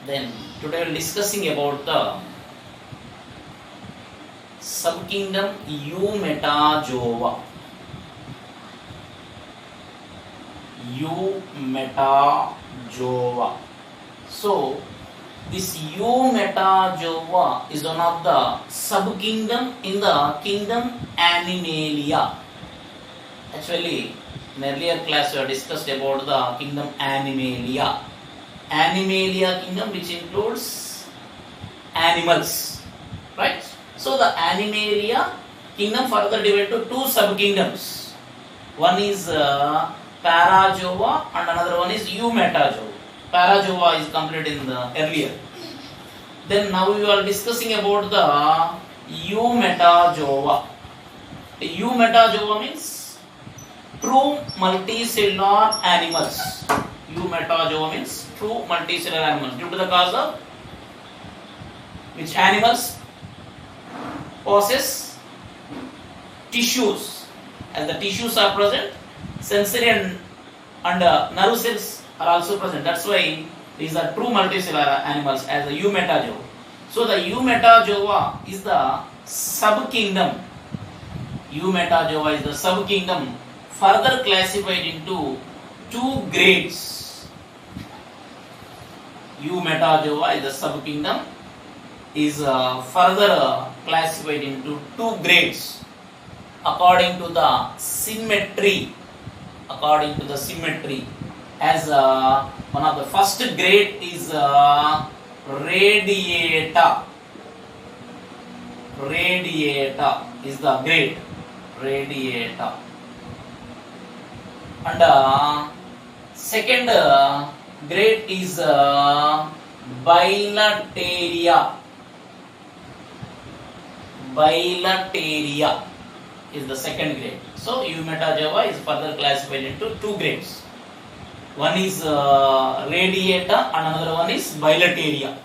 Then today we are discussing about the subkingdom Eumetajoa. Eumetajoa. So this Eumetajoa is one of the subkingdom in the kingdom Animalia. Actually, in earlier class we have discussed about the kingdom Animalia. Animalia kingdom, which includes animals, right? So the Animalia kingdom further divided to two subkingdoms. One is Parajoa and another one is Eumetajoa. Parajoa is completed in the earlier. Then now we are discussing about the Eumetajoa. The Eumetajoa means true multicellular animals. Eumetajoa means true multicellular animals. Due to the cause of which animals possess tissues. As the tissues are present, sensory and nerve cells are also present. That's why these are true multicellular animals as the Eumetajoa. So the Eumetajoa is the subkingdom. Eumetajoa is the subkingdom further classified into two grades. Eumetajoa is the subkingdom is further classified into two grades according to the symmetry. According to the symmetry, as one of the first grade is radiata. Radiata is the grade. Radiata. And second grade is bilateria. Bilateria is the second grade. So Eumetajoa is further classified into two grades. One is radiata and another one is bilateria.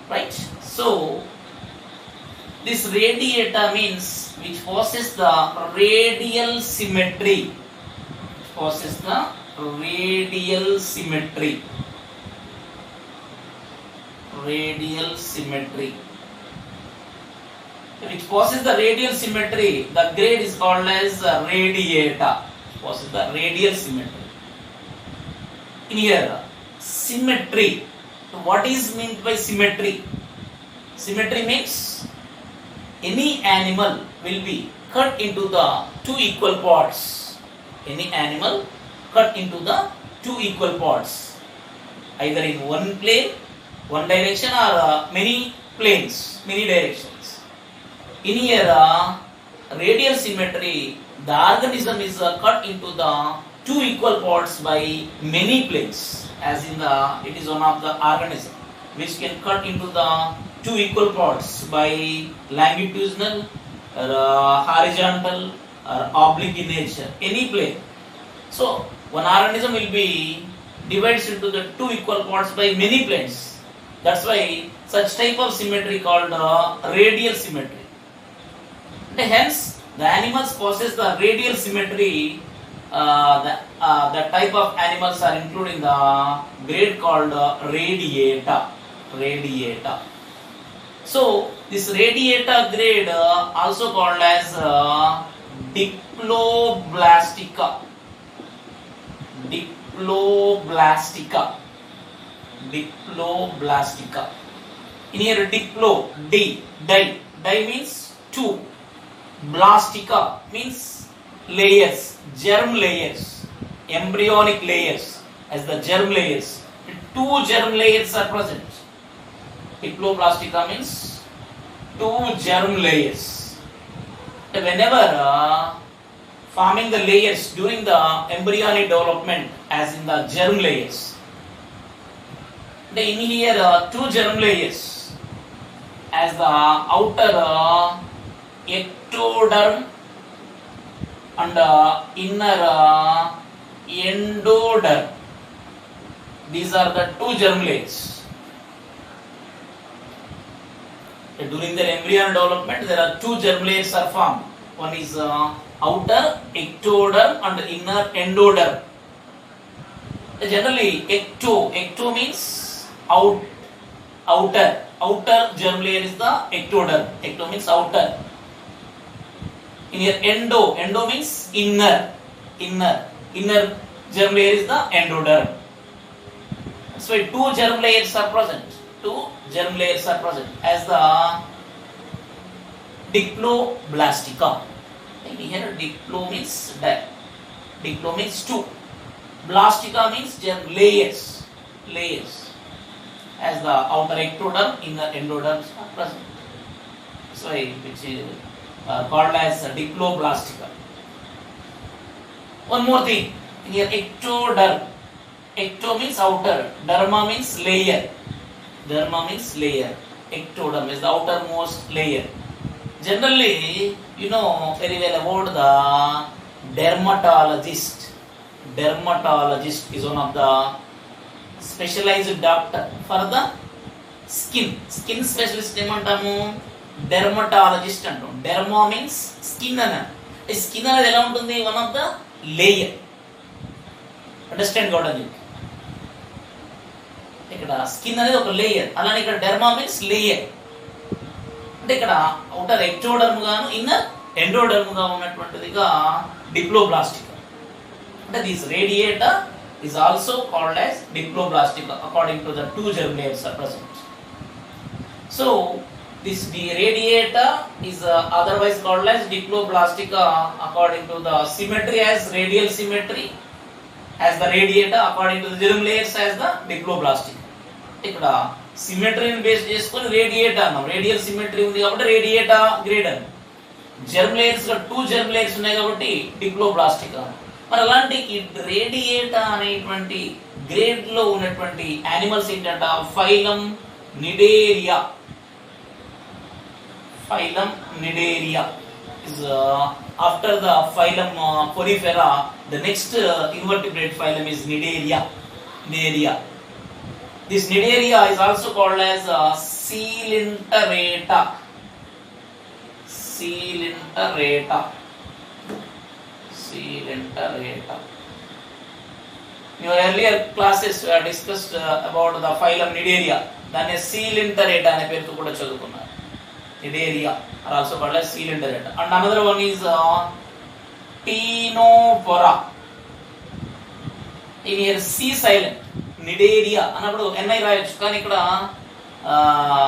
Right? So this radiata means which possesses the radial symmetry. Which possesses the radial symmetry. Radial symmetry. Which possesses the radial symmetry, the grade is called as radiata. Possesses the radial symmetry. In here, symmetry. What is meant by symmetry? Symmetry means any animal will be cut into the two equal parts. Any animal cut into the two equal parts, either in one plane, one direction, or many planes, many directions. In here, radial symmetry, the organism is cut into the two equal parts by many planes. As in it is one of the organism which can cut into the two equal parts by longitudinal, horizontal, or oblique in nature, any plane. So one organism will be divided into the two equal parts by many planes. That's why such type of symmetry called radial symmetry. Hence, the animals possess the radial symmetry. The type of animals are included in the grade called radiata. Radiata. So this radiata grade also called as diploblastica. Diploblastica. Diploblastica. In here, diplo, di means two. Blastica means layers, germ layers, embryonic layers, as the germ layers. Two germ layers are present. Diploblastica means two germ layers. Whenever forming the layers during the embryonic development, as in the germ layers, in here two germ layers, as the outer ectoderm and inner endoderm. These are the two germ layers. During the embryonic development, there are two germ layers are formed. One is outer ectoderm and inner endoderm. Generally, ecto means out, outer germ layer is the ectoderm. Ecto means outer. In here endo means inner germ layer is the endoderm. So two germ layers are present as the diploblastica. And here diplo means two, blastica means germ layers as the outer ectoderm, inner endoderms are present. So which is called as diploblastica. One more thing, here ectoderm. Ecto means outer, derma means layer. Ectoderm is the outermost layer. Generally, you know very well about the dermatologist. Dermatologist is one of the specialized doctor for the skin specialist ఏమంటాము, dermatologist అంటాం. Derma means skin అన్న. ఈ skin అనేది ఎలా ఉంటుంది, one of the layer. Understand కావడం, ఇక్కడ skin అనేది ఒక లేయర్, అలానే ఇక్కడ డెర్మా మీన్స్ లేయర్. అంటే ఇక్కడ అవుటర్ ఎక్టోడర్మ్ గాను ఇన్నర్ ఎండోడర్మ్ గా ఉన్నటువంటిదిగా డిప్లోబ్లాస్టికా. అంటే this radiator is also called as diploblastica according to the two germ layers are present. So this radiata is otherwise called as diploblastica according to the symmetry as radial symmetry as the radiata, according to the germ layers as the diploblastica. ఇక్కడ సిమెట్రీని base చేసుకొని radiata అన్నాం. Radial symmetry ఉంది కాబట్టి radiata grade అని. Germ layers లో two germ layers ఉన్నాయి కాబట్టి డిప్లోబ్లాస్టికా. మరి అలాంటి రేడియేటా అనేటువంటి గ్రేడ్ లో ఉన్నటువంటి యానిమల్స్ ఏంటంట, phylum Cnidaria. is after the phylum Porifera, the next invertebrate phylum is Cnidaria. This Cnidaria is also called as Coelenterata. In your earlier classes we have discussed about the phylum Cnidaria. దాన్ని Coelenterata అనే పేరుతో కూడా చదువుకున్నారు. Cnidaria are also called as Coelenterata. And another one is Ctenophora. In here C silent. Cnidaria అన్నప్పుడు NI రాయొచ్చు, కానీ ఇక్కడ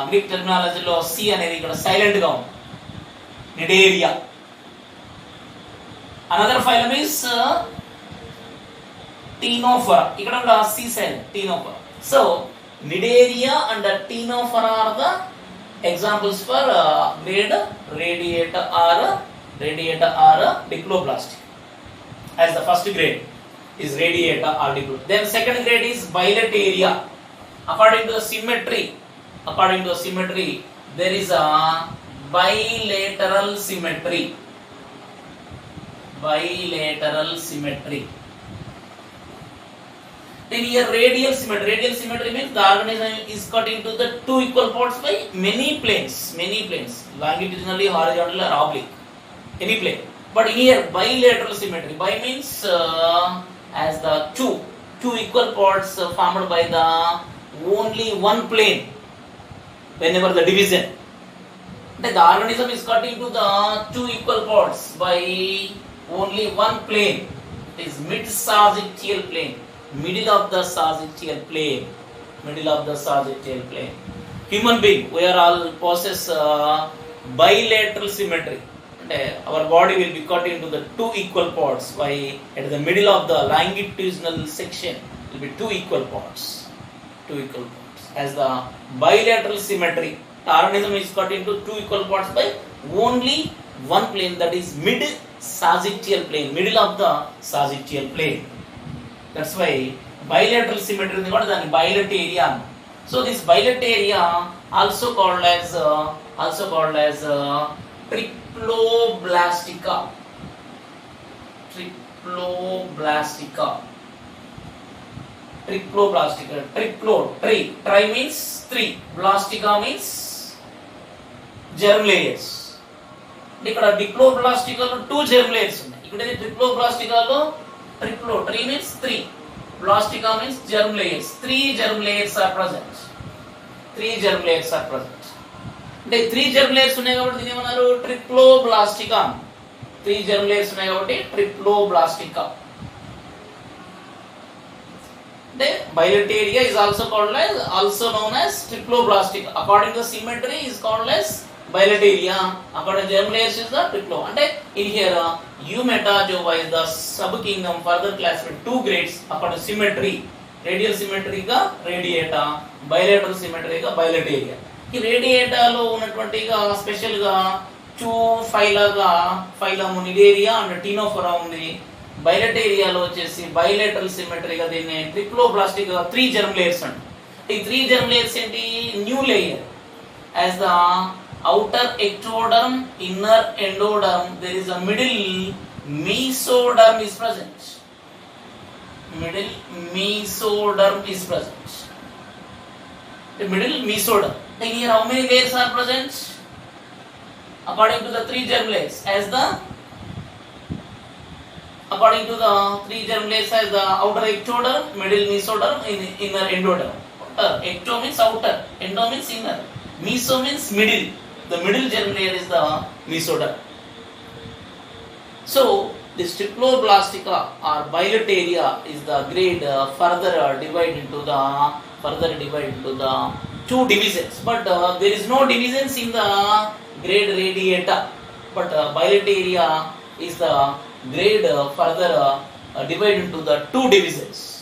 Greek టెర్మినాలజీలో C అనేది ఇక్కడ సైలెంట్ గా ఉంది. Cnidaria. Another phylum is Ctenophora. ఇక్కడ కూడా C silent, Ctenophora. So Cnidaria and Ctenophora are the examples for grade radiata or diploblastic. As the first grade is radiata or diploblastic. Then second grade is bilateria. According to the symmetry, there is a bilateral symmetry. Then here radial symmetry means the organism is cut into the two equal parts by many planes, longitudinally, horizontally or oblique, any plane. But here bilateral symmetry, bi means as the two equal parts formed by the only one plane whenever the division. The organism is cut into the two equal parts by only one plane. It is mid-sagittal plane. Middle of the sagittal plane. Human being, we are all possess bilateral symmetry. Our body will be cut into the two equal parts by at the middle of the longitudinal section will be two equal parts. As the bilateral symmetry, the organism is cut into two equal parts by only one plane, that is mid-sagittal plane, middle of the sagittal plane. That's why bilateral symmetry is called as bilateria. So this bilateria also called as triploblastica. Tri means three. Blastica means germ layers. ఇక్కడ డిప్లోబ్లాస్టికాలో two germ layers ఉన్నాయి. ఇక్కడ ట్రిప్లోబ్లాస్టికాలో tri means three. Blastica means germ layers. Three germ layers are present. Three germ layers are present. అంటే three germ layers ఉన్నాయి కాబట్టి దీని ఏమన్నారు, ట్రిప్లోబ్లాస్టికా. Three germ layers ఉన్నాయి కాబట్టి ట్రిప్లోబ్లాస్టికా. అంటే bilateria is also called as, also known as triploblastic. According to symmetry is called as bilateria. According to germ layers is the triplo. అంటే in here Eumetajoa is the subkingdom further classified two grades according to symmetry. Radial symmetry గా radiata, bilateral symmetry గా bilateria. ఈ radiata లో ఉన్నటువంటిగా special గా two phyla phylum Cnidaria and Ctenophora ఉంది. బైలటేరియాలో వచ్చేసి bilateral సిమెట్రీగా దీన్ని triploblastic three germ layers అంట. ఈ త్రీ జెర్మ్ లేయర్స్ ఏంటి, new layer as the outer ectoderm, inner endoderm, there is a middle mesoderm is present. Middle mesoderm is present. The middle mesoderm. And here how many layers are present? According to the three germ layers, according to the three germ layers as the outer ectoderm, middle mesoderm, inner endoderm. Ecto means outer, endo means inner, meso means middle. The middle germ layer is the mesoderm. So this triploblastica or bilateria is the grade further divided into the two divisions. But there is no divisions in the grade radiata. But bilateria is the grade further divided into the two divisions.